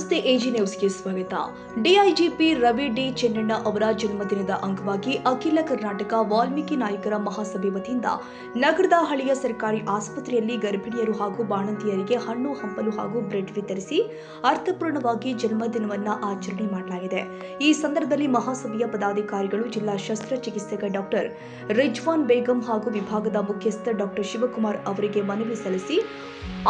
ನಮಸ್ತೆ ಎಜಿ ನ್ಯೂಸ್ಗೆ ಸ್ವಾಗತ. ಡಿಐಜಿಪಿ ರವಿ ಡಿ ಚೆನ್ನಣ್ಣ ಅವರ ಜನ್ಮದಿನದ ಅಂಗವಾಗಿ ಅಖಿಲ ಕರ್ನಾಟಕ ವಾಲ್ಮೀಕಿ ನಾಯಕರ ಮಹಾಸಭೆ ವತಿಯಿಂದ ನಗರದ ಹಳೆಯ ಸರ್ಕಾರಿ ಆಸ್ಪತ್ರೆಯಲ್ಲಿ ಗರ್ಭಿಣಿಯರು ಹಾಗೂ ಬಾಣಂತಿಯರಿಗೆ ಹಣ್ಣು ಹಂಪಲು ಹಾಗೂ ಬ್ರೆಡ್ ವಿತರಿಸಿ ಅರ್ಥಪೂರ್ಣವಾಗಿ ಜನ್ಮದಿನವನ್ನು ಆಚರಣೆ ಮಾಡಲಾಗಿದೆ. ಈ ಸಂದರ್ಭದಲ್ಲಿ ಮಹಾಸಭೆಯ ಪದಾಧಿಕಾರಿಗಳು ಜಿಲ್ಲಾ ಶಸ್ತ್ರಚಿಕಿತ್ಸಕ ಡಾಕ್ಟರ್ ರಿಜ್ವಾನ್ ಬೇಗಂ ಹಾಗೂ ವಿಭಾಗದ ಮುಖ್ಯಸ್ಥ ಡಾಕ್ಟರ್ ಶಿವಕುಮಾರ್ ಅವರಿಗೆ ಮನವಿ ಸಲ್ಲಿಸಿ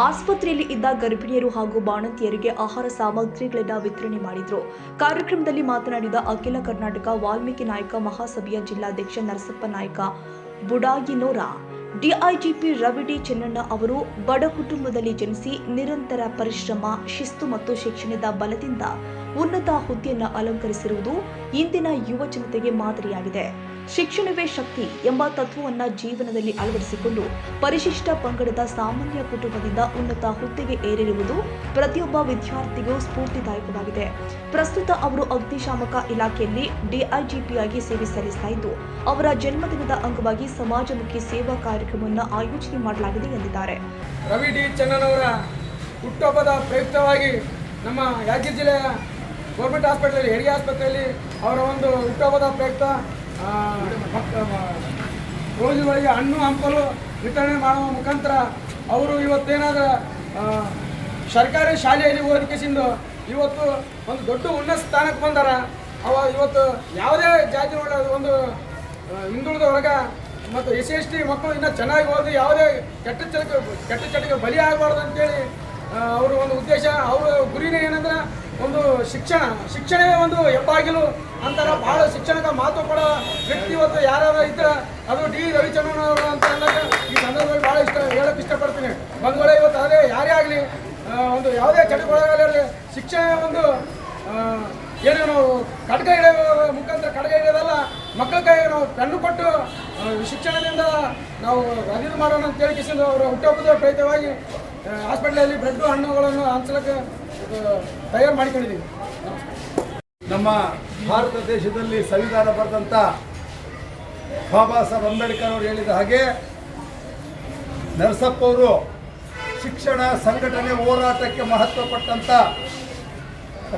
ಆಸ್ಪತ್ರೆಯಲ್ಲಿ ಇದ್ದ ಗರ್ಭಿಣಿಯರು ಹಾಗೂ ಬಾಣಂತಿಯರಿಗೆ ಆಹಾರ ಸಾಮಗ್ರಿಗಳನ್ನು ವಿತರಣೆ ಮಾಡಿದರು. ಕಾರ್ಯಕ್ರಮದಲ್ಲಿ ಮಾತನಾಡಿದ ಅಖಿಲ ಕರ್ನಾಟಕ ವಾಲ್ಮೀಕಿ ನಾಯಕ ಮಹಾಸಭೆಯ ಜಿಲ್ಲಾಧ್ಯಕ್ಷ ನರಸಪ್ಪ ನಾಯಕ ಬುಡಾಗಿನೋರ, ಡಿಐಜಿಪಿ ರವಿ ಡಿ ಚೆನ್ನಣ್ಣ ಅವರು ಬಡ ಕುಟುಂಬದಲ್ಲಿ ಜನಿಸಿ ನಿರಂತರ ಪರಿಶ್ರಮ, ಶಿಸ್ತು ಮತ್ತು ಶಿಕ್ಷಣದ ಬಲದಿಂದ ಉನ್ನತ ಹುದ್ದೆಯನ್ನು ಅಲಂಕರಿಸಿರುವುದು ಇಂದಿನ ಯುವ ಜನತೆಗೆ ಮಾದರಿಯಾಗಿದೆ. ಶಿಕ್ಷಣವೇ ಶಕ್ತಿ ಎಂಬ ತತ್ವವನ್ನು ಜೀವನದಲ್ಲಿ ಅಳವಡಿಸಿಕೊಂಡು ಪರಿಶಿಷ್ಟ ಪಂಗಡದ ಸಾಮಾನ್ಯ ಕುಟುಂಬದಿಂದ ಉನ್ನತ ಹುದ್ದೆಗೆ ಏರಿರುವುದು ಪ್ರತಿಯೊಬ್ಬ ವಿದ್ಯಾರ್ಥಿಗೂ ಸ್ಫೂರ್ತಿದಾಯಕವಾಗಿದೆ. ಪ್ರಸ್ತುತ ಅವರು ಅಗ್ನಿಶಾಮಕ ಇಲಾಖೆಯಲ್ಲಿ ಡಿಐಜಿಪಿಯಾಗಿ ಸೇವೆ ಸಲ್ಲಿಸ್ತಾ ಇದ್ದು, ಅವರ ಜನ್ಮದಿನದ ಅಂಗವಾಗಿ ಸಮಾಜಮುಖಿ ಸೇವಾ ಕಾರ್ಯಕ್ರಮವನ್ನು ಆಯೋಜನೆ ಮಾಡಲಾಗಿದೆ ಎಂದಿದ್ದಾರೆ. ರವಿ ಡಿ ಚೆನ್ನಣ್ಣವರ ಹುಟ್ಟುಹಬ್ಬದ ಪ್ರಯುಕ್ತವಾಗಿ ನಮ್ಮ ಯಾದಗಿರಿ ಜಿಲ್ಲೆಯ ಗೌರ್ಮೆಂಟ್ ಹಾಸ್ಪಿಟಲ್ ಹೆರಿಗೆ ಆಸ್ಪತ್ರೆಯಲ್ಲಿ ಅವರ ಒಂದು ಹುಟ್ಟುಹಬ್ಬದ ಪ್ರಯುಕ್ತ ರೋಗಿಗಳಿಗೆ ಹಣ್ಣು ಹಂಪಲು ವಿತರಣೆ ಮಾಡುವ ಮುಖಾಂತರ ಅವರು ಇವತ್ತೇನಾದರೂ ಸರ್ಕಾರಿ ಶಾಲೆಯಲ್ಲಿ ಓದಿಕೆಸಿಂದು ಇವತ್ತು ಒಂದು ದೊಡ್ಡ ಉನ್ನತ ಸ್ಥಾನಕ್ಕೆ ಬಂದಾರ. ಇವತ್ತು ಯಾವುದೇ ಜಾತಿ ಒಂದು ಹಿಂದುಳಿದ ವರ್ಗ ಮತ್ತು SC/ST ಮಕ್ಕಳು ಇನ್ನೂ ಚೆನ್ನಾಗಿ ಓದಿ ಯಾವುದೇ ಕೆಟ್ಟ ಚಟಕ್ಕೆ ಬಲಿ ಆಗಬಾರ್ದು ಅಂತೇಳಿ ಅವರು ಒಂದು ಉದ್ದೇಶ, ಅವರ ಗುರಿನೇ ಏನಂದ್ರೆ ಒಂದು ಶಿಕ್ಷಣವೇ ಒಂದು ಹೆಬ್ಬಾಗಿಲು ಅಂತಾರೆ. ಭಾಳ ಶಿಕ್ಷಣಕ್ಕೆ ಮಹತ್ವ ಕೊಡೋ ವ್ಯಕ್ತಿ ಇವತ್ತು ಯಾರು ಇದ್ರೆ ಅದು ಡಿ ರವಿಚಂದ್ರನವರು ಅಂತ ಅಂದಾಗ ಈ ಸಂದರ್ಭದಲ್ಲಿ ಭಾಳ ಹೇಳಕ್ಕೆ ಇಷ್ಟಪಡ್ತೀನಿ. ಬಂಧುಗಳೇ, ಇವತ್ತು ಅದೇ ಯಾರೇ ಆಗಲಿ ಒಂದು ಯಾವುದೇ ಚಟಗೊಳಗಾಗಲಿ ಶಿಕ್ಷಣ ಒಂದು ಏನು ನಾವು ಖಡ್ಗ ಹಿಡಿಯೋ ಮುಖಾಂತರ ಖಡ್ಗ ಹಿಡಿಯೋದಲ್ಲ, ಮಕ್ಕಳ ಕೈ ನಾವು ಪೆನ್ನು ಕೊಟ್ಟು ಶಿಕ್ಷಣದಿಂದ ನಾವು ಅದಿದು ಮಾಡೋಣ ಅಂತ ಹೇಳಿಕೊಂಡು ಅವರ ಹುಟ್ಟುಹಬ್ಬದ ಪ್ರಯುಕ್ತವಾಗಿ ಹಾಸ್ಪಿಟಲಲ್ಲಿ ಬ್ರೆಡ್ ಹಣ್ಣುಗಳನ್ನು ಹಂಚಲಿಕ್ಕೆ ತಯಾರು ಮಾಡಿಕೊಂಡಿದ್ದೀವಿ. ನಮ್ಮ ಭಾರತ ದೇಶದಲ್ಲಿ ಸಂವಿಧಾನ ಬರೆದಂಥ ಬಾಬಾ ಸಾಹೇಬ್ ಅಂಬೇಡ್ಕರ್ ಅವರು ಹೇಳಿದ ಹಾಗೆ ನರಸಪ್ಪ ಅವರು ಶಿಕ್ಷಣ ಸಂಘಟನೆ ಹೋರಾಟಕ್ಕೆ ಮಹತ್ವ ಪಟ್ಟಂಥ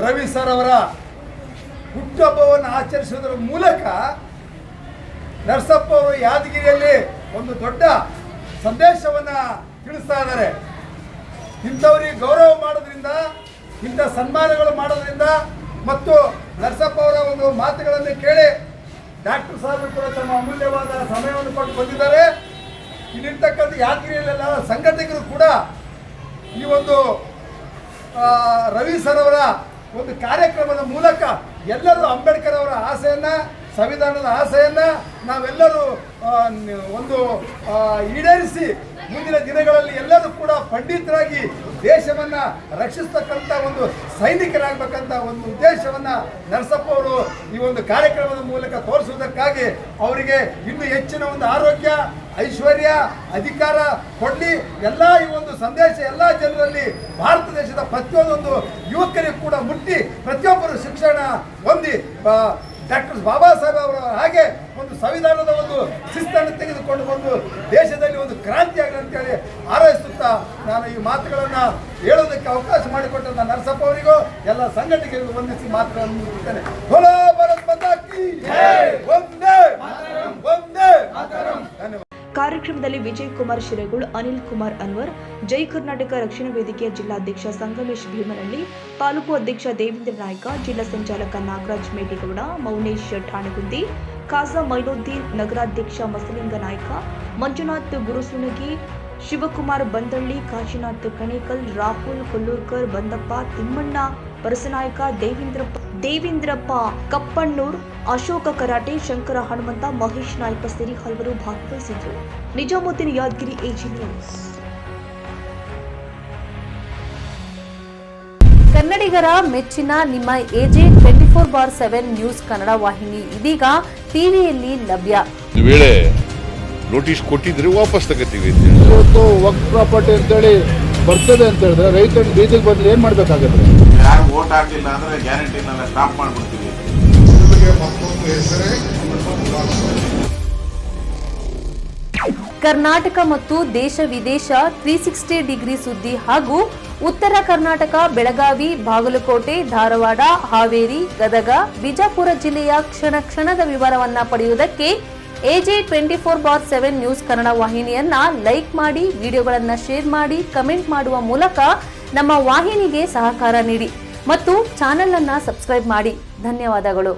ರವಿ ಸರ್ ಅವರ ಹುಟ್ಟುಹಬ್ಬವನ್ನು ಆಚರಿಸುವುದರ ಮೂಲಕ ನರಸಪ್ಪ ಅವರು ಯಾದಗಿರಿಯಲ್ಲಿ ಒಂದು ದೊಡ್ಡ ಸಂದೇಶವನ್ನು ತಿಳಿಸ್ತಾ ಇದ್ದಾರೆ. ಇಂಥವರಿಗೆ ಗೌರವ ಮಾಡೋದ್ರಿಂದ, ಇಂಥ ಸನ್ಮಾನಗಳು ಮಾಡೋದ್ರಿಂದ ಮತ್ತು ನರಸಪ್ಪ ಅವರ ಒಂದು ಮಾತುಗಳನ್ನು ಕೇಳಿ ಡಾಕ್ಟರ್ ಸಾಹೇಬರು ಕೂಡ ತಮ್ಮ ಅಮೂಲ್ಯವಾದ ಸಮಯವನ್ನು ಕೊಟ್ಟು ಬಂದಿದ್ದಾರೆ. ಇಲ್ಲಿರ್ತಕ್ಕಂಥ ಯಾದಗಿರಿಯಲ್ಲೆಲ್ಲ ಸಂಘಟಕರು ಕೂಡ ಈ ಒಂದು ರವಿ ಸರ್ ಅವರ ಒಂದು ಕಾರ್ಯಕ್ರಮದ ಮೂಲಕ ಎಲ್ಲರೂ ಅಂಬೇಡ್ಕರ್ ಅವರ ಆಸೆಯನ್ನು, ಸಂವಿಧಾನದ ಆಸೆಯನ್ನು ನಾವೆಲ್ಲರೂ ಒಂದು ಈಡೇರಿಸಿ ಮುಂದಿನ ದಿನಗಳಲ್ಲಿ ಎಲ್ಲರೂ ಕೂಡ ಪಂಡಿತರಾಗಿ ದೇಶವನ್ನು ರಕ್ಷಿಸ್ತಕ್ಕಂಥ ಒಂದು ಸೈನಿಕರಾಗಬೇಕಂತ ಒಂದು ಉದ್ದೇಶವನ್ನು ನರಸಪ್ಪ ಅವರು ಈ ಒಂದು ಕಾರ್ಯಕ್ರಮದ ಮೂಲಕ ತೋರಿಸುವುದಕ್ಕಾಗಿ ಅವರಿಗೆ ಇನ್ನೂ ಹೆಚ್ಚಿನ ಒಂದು ಆರೋಗ್ಯ, ಐಶ್ವರ್ಯ, ಅಧಿಕಾರ ಕೊಡಲಿ. ಎಲ್ಲ ಈ ಒಂದು ಸಂದೇಶ ಎಲ್ಲ ಜನರಲ್ಲಿ, ಭಾರತ ದೇಶದ ಪ್ರತಿಯೊಂದೊಂದು ಯುವಕರಿಗೂ ಕೂಡ ಮುಟ್ಟಿ ಪ್ರತಿಯೊಬ್ಬರು ಶಿಕ್ಷಣ ಹೊಂದಿ ಡಾಕ್ಟರ್ ಬಾಬಾ ಸಾಹೇಬ್ ಅವರ ಹಾಗೆ ಒಂದು ಸಂವಿಧಾನದ ಒಂದು ಶಿಸ್ತನ್ನು ತೆಗೆದುಕೊಂಡು ಬಂದು ದೇಶದಲ್ಲಿ ಒಂದು ಕ್ರಾಂತಿ ಆಗಲಿ ಅಂತೇಳಿ ಹಾರೈಸುತ್ತಾ ನಾನು ಈ ಮಾತುಗಳನ್ನು ಹೇಳೋದಕ್ಕೆ ಅವಕಾಶ ಮಾಡಿಕೊಟ್ಟಂತ ನರಸಪ್ಪ ಅವರಿಗೂ ಎಲ್ಲ ಸಂಘಟಕರಿಗೂ ವಂದಿಸಿ ಮಾತುಗಳನ್ನು ಮುಗಿಸುತ್ತೇನೆ. ಭೋಲೋ ಭಾರತ್ ಮಾತಾ ಕೀ ಜೈ, ವಂದೇ ವಂದೇ ಮಾತರಂ. ಧನ್ಯವಾದ. ಕಾರ್ಯಕ್ರಮದಲ್ಲಿ ವಿಜಯ್ ಕುಮಾರ್ ಶಿರಗುಳ್, ಅನಿಲ್ ಕುಮಾರ್ ಅನ್ವರ್, ಜೈ ಕರ್ನಾಟಕ ರಕ್ಷಣಾ ವೇದಿಕೆಯ ಜಿಲ್ಲಾಧ್ಯಕ್ಷ ಸಂಗಮೇಶ್ ಭೀಮನಹಳ್ಳಿ, ತಾಲೂಕು ಅಧ್ಯಕ್ಷ ದೇವೇಂದ್ರ ನಾಯ್ಕ, ಜಿಲ್ಲಾ ಸಂಚಾಲಕ ನಾಗರಾಜ್ ಮೇಟಿಗೌಡ, ಮೌನೇಶ್ ಠಾಣಗುಂದಿ, ಖಾಜಾ ಮೈನುದ್ದೀನ್, ನಗರಾಧ್ಯಕ್ಷ ಮಸಲಿಂಗ ನಾಯ್ಕ, ಮಂಜುನಾಥ್ ಗುರುಸುಣಗಿ, ಶಿವಕುಮಾರ್ ಬಂದಳ್ಳಿ, ಕಾಶಿನಾಥ್ ಕಣೇಕಲ್, ರಾಹುಲ್ ಕೊಲ್ಲೂರ್ಕರ್, ಬಂದಪ್ಪ ತಿಮ್ಮಣ್ಣ ಪರಸನಾಯಕ, ದೇವೇಂದ್ರಪ್ಪ ಕಪ್ಪಣ್ಣೂರ್, ಅಶೋಕ ಕರಾಟೆ, ಶಂಕರ ಹನುಮಂತ, ಮಹೇಶ್ ನಾಯ್ಕ ಸೇರಿ ಹಲವರು ಭಾಗವಹಿಸಿದ್ರು. Nizamuddin, Yadgiri, AG news. ಕನ್ನಡಿಗರ ಮೆಚ್ಚಿನ ನಿಮ್ಮ ಎಜೆ 24/7 ನ್ಯೂಸ್ ಕನ್ನಡ ವಾಹಿನಿ ಇದೀಗ ಟಿವಿಯಲ್ಲಿ ಲಭ್ಯ. ವೇಳೆ ನೋಟಿಸ್ ಕೊಟ್ಟಿದ್ರೆ ವಾಪಸ್ ತಗೋತೀವಿ. ಇವತ್ತು ವಕ್ಫ್ ಪ್ರಾಪರ್ಟಿ ಅಂತೇಳಿ ಬರ್ತದೆ ಅಂತ ಹೇಳಿದ್ರೆ ರೈತರು ಬೀದಿಗೆ ಬಂದು ಏನ್ ಮಾಡ್ಬೇಕಾಗತ್ತೆ? ಯಾರು ವೋಟ್ ಹಾಕಿಲ್ಲ ಅಂದ್ರೆ ಗ್ಯಾರಂಟಿನೆಲ್ಲ ಸ್ಟಾಪ್ ಮಾಡ್ಬಿಡ್ತೀವಿ. ಮತ್ತೊಂದು ಹೆಸರೇ ಕರ್ನಾಟಕ ಮತ್ತು ದೇಶ ವಿದೇಶ 360 ಡಿಗ್ರಿ ಸುದ್ದಿ ಹಾಗೂ ಉತ್ತರ ಕರ್ನಾಟಕ, ಬೆಳಗಾವಿ, ಬಾಗಲಕೋಟೆ, ಧಾರವಾಡ, ಹಾವೇರಿ, ಗದಗ, ಬಿಜಾಪುರ ಜಿಲ್ಲೆಯ ಕ್ಷಣ ಕ್ಷಣದ ವಿವರವನ್ನ ಪಡೆಯುವುದಕ್ಕೆ AJ 24/7 ನ್ಯೂಸ್ ಕನ್ನಡ ವಾಹಿನಿಯನ್ನ ಲೈಕ್ ಮಾಡಿ, ವಿಡಿಯೋಗಳನ್ನು ಶೇರ್ ಮಾಡಿ, ಕಮೆಂಟ್ ಮಾಡುವ ಮೂಲಕ ನಮ್ಮ ವಾಹಿನಿಗೆ ಸಹಕಾರ ನೀಡಿ ಮತ್ತು ಚಾನೆಲ್ ಅನ್ನು ಸಬ್ಸ್ಕ್ರೈಬ್ ಮಾಡಿ. ಧನ್ಯವಾದಗಳು.